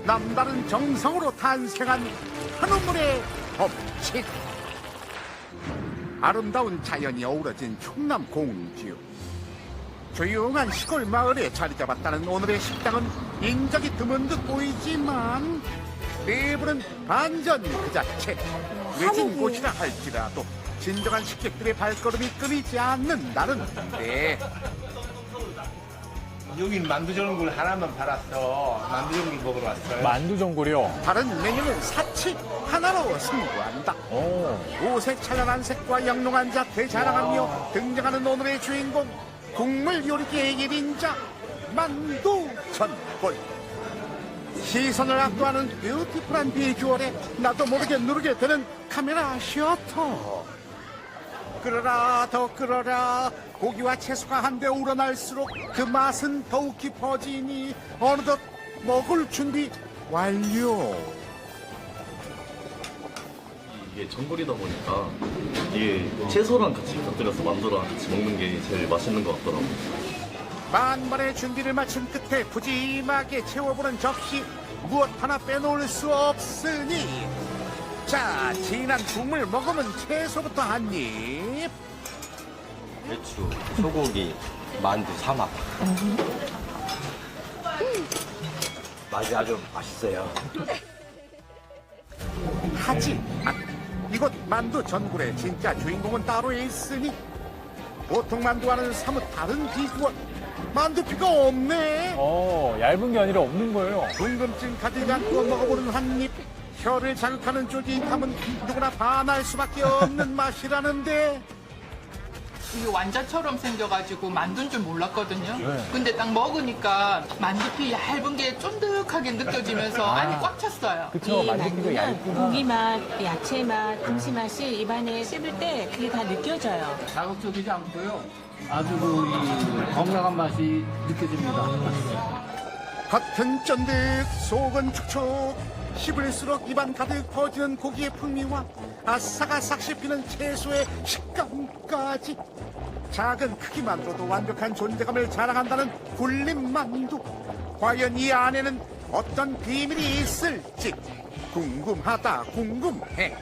남다른 정성으로 탄생한 한우물의 법칙. 아름다운 자연이 어우러진 충남 공주. 조용한 시골 마을에 자리 잡았다는 오늘의 식당은 인적이 드문 듯 보이지만 내부는 반전 그 자체. 외진 곳이라 할지라도 진정한 식객들의 발걸음이 끊이지 않는다는데, 여긴 만두전골 하나만 팔았어. 만두전골 먹으러 왔어요. 만두전골이요? 다른 메뉴는 사치 하나로 승부한다. 오색 찬란한 색과 영롱한 자태 자랑하며 등장하는 오늘의 주인공, 국물 요리계의 1인자 만두전골. 시선을 압도하는 뷰티풀한 비주얼에 나도 모르게 누르게 되는 카메라 셔터. 끓어라 더 끓어라. 고기와 채소가 한데 우러날수록 그 맛은 더욱 깊어지니 어느덧 먹을 준비 완료. 이게 전골이다 보니까 이게 채소랑 같이 곁들여서 만두랑 같이 먹는 게 제일 맛있는 것 같더라고요. 만반의 준비를 마친 끝에 푸짐하게 채워보는 접시, 무엇 하나 빼놓을 수 없으니 자, 진한 국물 먹으면 채소부터 한 입. 배추, 소고기, 만두, 삼합. 맛이 아주 맛있어요. 하지만 이곳 만두 전골의 진짜 주인공은 따로 있으니 보통 만두와는 사뭇 다른 비주얼. 만두피가 없네. 얇은 게 아니라 없는 거예요. 궁금증 가지지 않고 먹어보는 한 입. 혀를 자극하는 쫄깃함은 누구나 반할 수밖에 없는 맛이라는데, 이게 완자처럼 생겨가지고 만두인 줄 몰랐거든요. 네. 근데 딱 먹으니까 만두피 얇은 게 쫀득하게 느껴지면서 안이 꽉 찼어요. 그쵸, 이 만두피가 만두는 얇구나. 고기 맛, 야채 맛, 김치 맛이 입안에 씹을 때 그게 다 느껴져요. 자극적이지 않고요. 아주 이 건강한 맛이 느껴집니다. 겉은 쫀득 속은 축축, 씹을수록 입안 가득 퍼지는 고기의 풍미와 아삭아삭 씹히는 채소의 식감까지 작은 크기만으로도 완벽한 존재감을 자랑한다는 굴림 만두. 과연 이 안에는 어떤 비밀이 있을지 궁금하다 궁금해.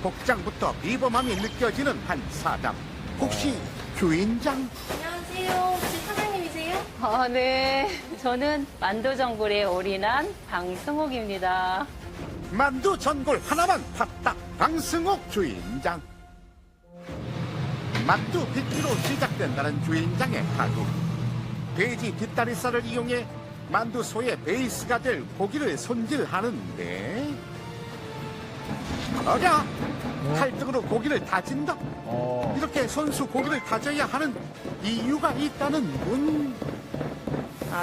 복장부터 비범함이 느껴지는 한 사람. 혹시 주인장? 안녕하세요. 혹시 사장님이세요? 네. 저는 만두전골에 올인한 방승옥입니다. 만두 전골 하나만 탔다. 방승옥 주인장. 만두 빚기로 시작된다는 주인장의 하루. 돼지 뒷다리살을 이용해 만두 소의 베이스가 될 고기를 손질하는데, 어랴, 칼등으로 고기를 다진다. 이렇게 손수 고기를 다져야 하는 이유가 있다는군.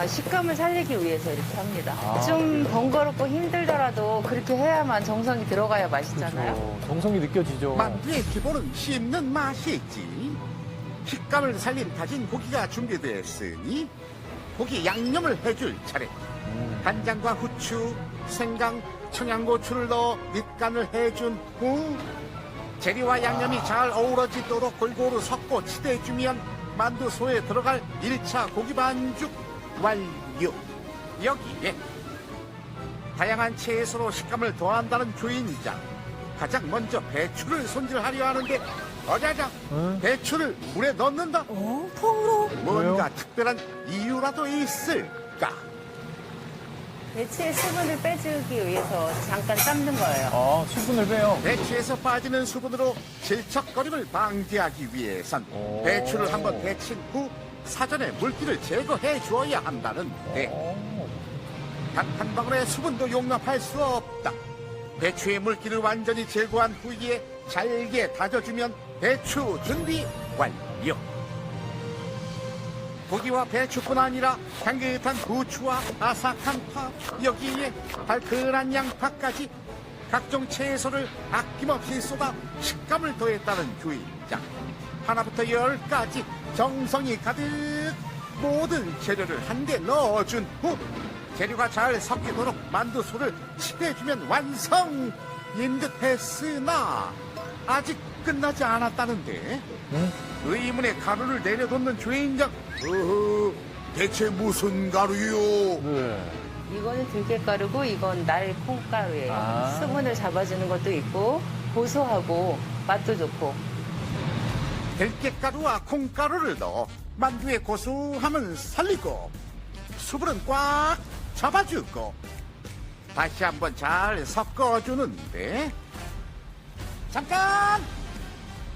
식감을 살리기 위해서 이렇게 합니다. 좀 번거롭고 힘들더라도 그렇게 해야만 정성이 들어가야 맛있잖아요. 정성이 느껴지죠. 만두의 기본은 씹는 맛이지. 식감을 살린 다진 고기가 준비됐으니 고기 양념을 해줄 차례. 간장과 후추, 생강, 청양고추를 넣어 밑간을 해준 후 재료와 양념이 잘 어우러지도록 골고루 섞고 치대주면 만두소에 들어갈 1차 고기 반죽 완료. 여기에 다양한 채소로 식감을 더한다는 주인장. 가장 먼저 배추를 손질하려 하는데, 어자자, 배추를 물에 넣는다? 통으로? 뭔가 특별한 이유라도 있을까? 배추의 수분을 빼주기 위해서 잠깐 삶는 거예요. 수분을 빼요. 배추에서 빠지는 수분으로 질척거림을 방지하기 위해선 배추를 한번 데친 후 사전에 물기를 제거해 주어야 한다는데, 단 한 방울의 수분도 용납할 수 없다. 배추의 물기를 완전히 제거한 후에 잘게 다져주면 배추 준비 완료. 고기와 배추뿐 아니라 향긋한 부추와 아삭한 파, 여기에 달큰한 양파까지 각종 채소를 아낌없이 쏟아 식감을 더했다는 주인장. 하나부터 10까지 정성이 가득 모든 재료를 한데 넣어준 후 재료가 잘 섞이도록 만두소를 치대주면 완성인 듯 했으나 아직 끝나지 않았다는데, 의문의 가루를 내려놓는 주인장. 대체 무슨 가루요? 이거는 들깨가루고 이건 날 콩가루예요. 아. 수분을 잡아주는 것도 있고 고소하고 맛도 좋고. 들깨가루와 콩가루를 넣어 만두의 고소함을 살리고 수분은 꽉 잡아주고 다시 한번 잘 섞어주는데 잠깐!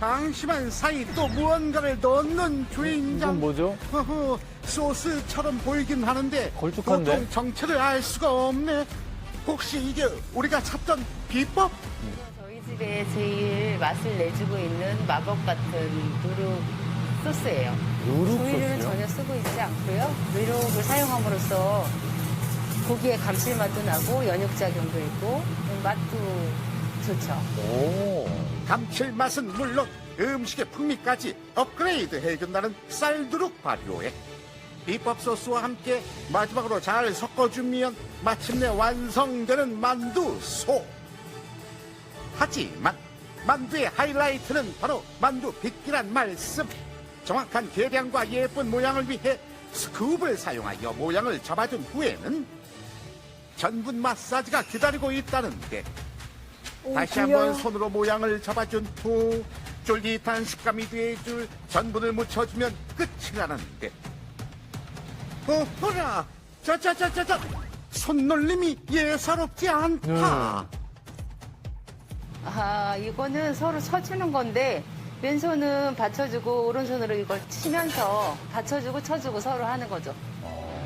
방심한 사이 또 무언가를 넣는 주인장. 이건 뭐죠? 허허, 소스처럼 보이긴 하는데 걸쭉한데? 도통 정체를 알 수가 없네. 혹시 이게 우리가 찾던 비법? 저희 집에 제일 맛을 내주고 있는 마법 같은 누룩 소스예요. 누룩 조미료를 소스요? 전혀 쓰고 있지 않고요. 누룩을 사용함으로써 고기의 감칠맛도 나고 연육작용도 있고 맛도 좋죠. 오. 감칠맛은 물론 음식의 풍미까지 업그레이드 해준다는 쌀두룩 발효에 비법 소스와 함께 마지막으로 잘 섞어주면 마침내 완성되는 만두소. 하지만 만두의 하이라이트는 바로 만두 빚기란 말씀. 정확한 계량과 예쁜 모양을 위해 스쿱을 사용하여 모양을 잡아준 후에는 전분 마사지가 기다리고 있다는데 다시 한번 손으로 모양을 잡아준 후 쫄깃한 식감이 돼줄 전분을 묻혀주면 끝이라는데 어허라 짜자자자자 손놀림이 예사롭지 않다. 아, 이거는 서로 쳐주는 건데 왼손은 받쳐주고 오른손으로 이걸 치면서 받쳐주고 쳐주고 서로 하는 거죠.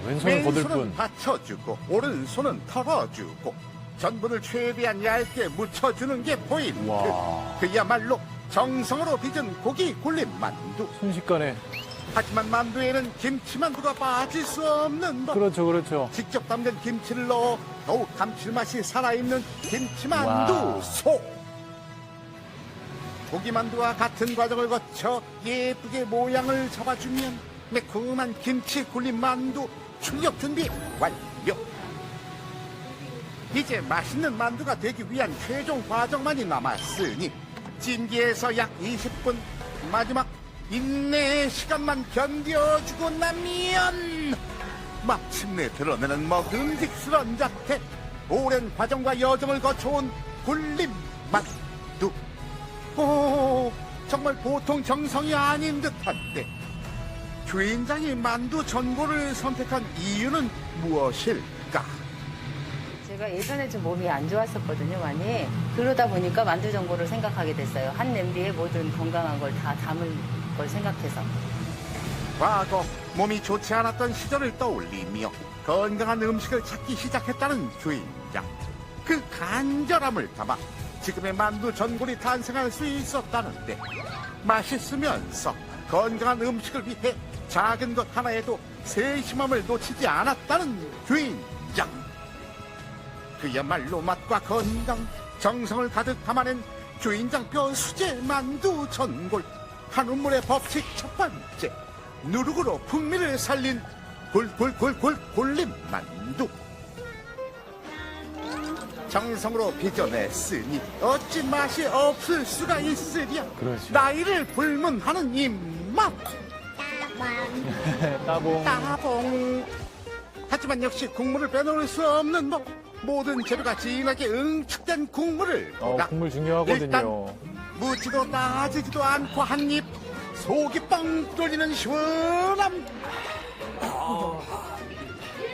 왼손은 거들 왼손은 뿐. 받쳐주고 오른손은 털어주고 전분을 최대한 얇게 묻혀주는 게 포인트. 와. 그야말로 정성으로 빚은 고기 굴림 만두. 순식간에. 하지만 만두에는 김치만두가 빠질 수 없는 법. 그렇죠, 그렇죠. 직접 담근 김치를 넣어 더욱 감칠맛이 살아있는 김치만두 소. 고기만두와 같은 과정을 거쳐 예쁘게 모양을 잡아주면 매콤한 김치 굴림 만두 출력 준비 완료. 이제 맛있는 만두가 되기 위한 최종 과정만이 남았으니 찜기에서 약 20분 마지막 인내의 시간만 견뎌주고 나면 마침내 드러내는 먹음직스러운 자태. 오랜 과정과 여정을 거쳐온 굴림 만두. 오, 정말 보통 정성이 아닌 듯한데 주인장이 만두 전골을 선택한 이유는 무엇일까? 제가 예전에 좀 몸이 안 좋았었거든요, 많이. 그러다 보니까 만두 전골을 생각하게 됐어요. 한 냄비에 모든 건강한 걸 다 담을 걸 생각해서. 과거 몸이 좋지 않았던 시절을 떠올리며 건강한 음식을 찾기 시작했다는 주인장. 그 간절함을 담아 지금의 만두 전골이 탄생할 수 있었다는데 맛있으면서 건강한 음식을 위해 작은 것 하나에도 세심함을 놓치지 않았다는 주인장. 그야말로 맛과 건강, 정성을 가득 담아낸 주인장 뼈 수제 만두 전골. 한우물의 법칙 첫 번째, 누룩으로 풍미를 살린 골림 만두. 정성으로 빚어냈으니 어찌 맛이 없을 수가 있으랴. 그렇죠. 나이를 불문하는 이 맛. 따봉. 따봉. 하지만 역시 국물을 빼놓을 수 없는 법. 모든 재료가 진하게 응축된 국물을 보다 국물 일단 중요하거든요. 묻지도 따지지도 않고 한 입 속이 뻥 뚫리는 시원함.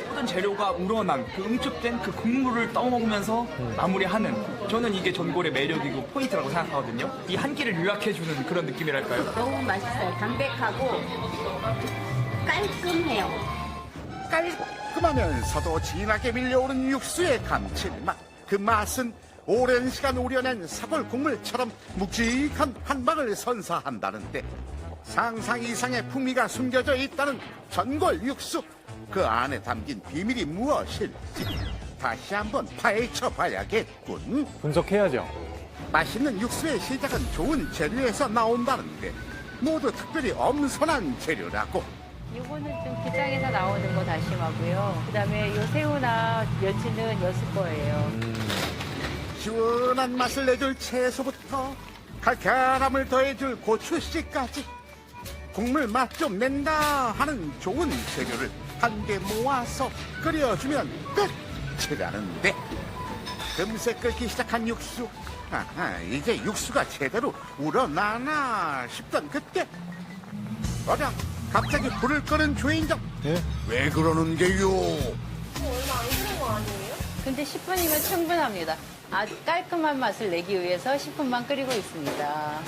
모든 재료가 우러난 그 응축된 그 국물을 떠먹으면서 마무리하는, 저는 이게 전골의 매력이고 포인트라고 생각하거든요. 이 한 끼를 요약해주는 그런 느낌이랄까요? 너무 맛있어요. 담백하고 깔끔해요. 깔끔하면서도 진하게 밀려오는 육수의 감칠맛. 그 맛은 오랜 시간 우려낸 사골 국물처럼 묵직한 한방을 선사한다는데 상상 이상의 풍미가 숨겨져 있다는 전골 육수. 그 안에 담긴 비밀이 무엇일지 다시 한번 파헤쳐 봐야겠군. 분석해야죠. 맛있는 육수의 시작은 좋은 재료에서 나온다는데 모두 특별히 엄선한 재료라고. 이거는 좀 기장에서 나오는 거 다심하고요. 그다음에 요 새우나 멸치는 여수 거예요. 시원한 맛을 내줄 채소부터 칼칼함을 더해줄 고추씨까지 국물 맛 좀 낸다 하는 좋은 재료를 한데 모아서 끓여주면 끝. 넘치라는데 금세 끓기 시작한 육수. 아하, 이제 육수가 제대로 우러나나 싶던 그때 어라 갑자기 불을 끄는 주인장. 예? 왜 그러는 게요? 근데 10분이면 충분합니다. 아주 깔끔한 맛을 내기 위해서 10분만 끓이고 있습니다.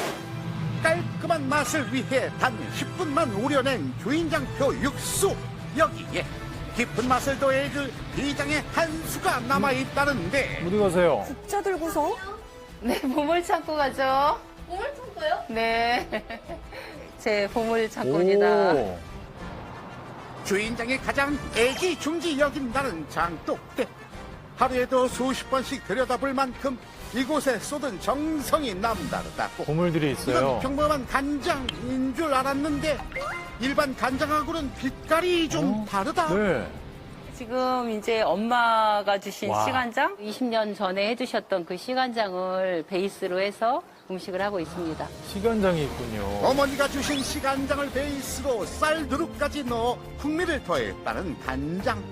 깔끔한 맛을 위해 단 10분만 우려낸 주인장표 육수. 여기에 깊은 맛을 더해줄 비장의 한 수가 남아있다는데 어디 가세요? 국자 들고서? 네, 보물 찾고 가죠. 뭘 찾고요? 네. 제 보물 찾고입니다. 오. 주인장이 가장 애기중지 여긴다는 장독대. 하루에도 수십 번씩 들여다볼 만큼 이곳에 쏟은 정성이 남다르다고. 보물들이 있어요. 이건 평범한 간장인 줄 알았는데 일반 간장하고는 빛깔이 좀 다르다. 네. 지금 이제 엄마가 주신 와. 시간장, 20년 전에 해주셨던 그 시간장을 베이스로 해서 음식을 하고 있습니다. 시간장이 있군요. 어머니가 주신 시간장을 베이스로 쌀 누룩까지 넣어 풍미를 더했다는 간장.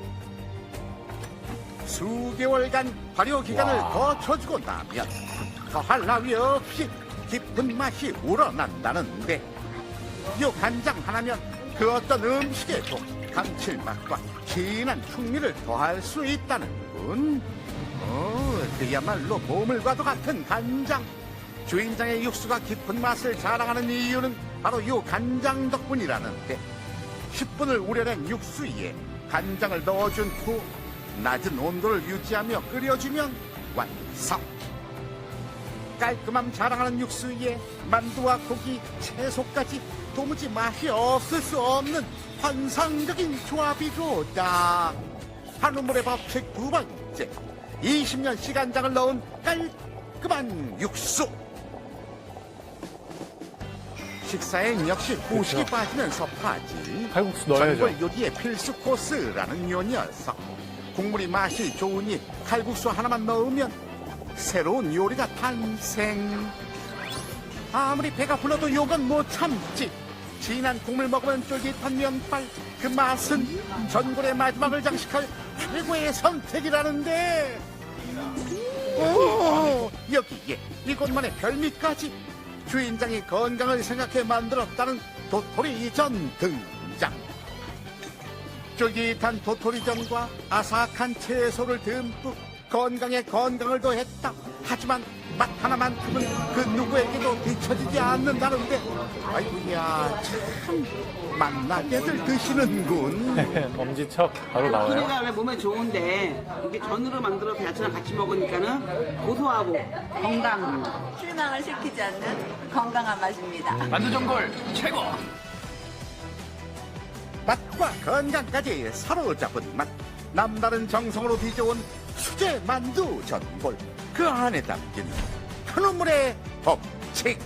수개월간 발효 기간을 와. 거쳐주고 나면 더할 나위 없이 깊은 맛이 우러난다는데 이 간장 하나면 그 어떤 음식에도 감칠맛과 진한 풍미를 더할 수 있다는군. 그야말로 보물과도 같은 간장. 주인장의 육수가 깊은 맛을 자랑하는 이유는 바로 이 간장 덕분이라는데 10분을 우려낸 육수에 간장을 넣어준 후 낮은 온도를 유지하며 끓여주면 완성. 깔끔함 자랑하는 육수에 만두와 고기, 채소까지 도무지 맛이 없을 수 없는 환상적인 조합이로다. 한우물의 법칙 두 번째, 20년 시간장을 넣은 깔끔한 육수. 식사엔 역시 후식이 빠지면서 파지. 칼국수 넣어야죠. 전골 요리의 필수 코스라는 요 녀석. 국물이 맛이 좋으니 칼국수 하나만 넣으면 새로운 요리가 탄생. 아무리 배가 불러도 요건 못 참지. 진한 국물 먹으면 쫄깃한 면발. 그 맛은 전골의 마지막을 장식할 최고의 선택이라는데. 오, 여기에 이곳만의 별미까지. 주인장이 건강을 생각해 만들었다는 도토리전 등장. 쫄깃한 도토리전과 아삭한 채소를 듬뿍 건강에 건강을 더했다. 하지만 맛 하나만큼은 그 누구에게도 뒤처지지 않는다는데 아이고야 참 맛나게들 드시는군. 엄지척 바로 나와요. 도토리가 왜 몸에 좋은데 이게 전으로 만들어서 야채랑 같이 먹으니까는 고소하고 건강. 실망을 시키지 않는 건강한 맛입니다. 만두 전골 최고. 맛과 건강까지 사로잡은 맛. 남다른 정성으로 빚어온 수제 만두 전골. 그 안에 담긴 한우물의 법칙.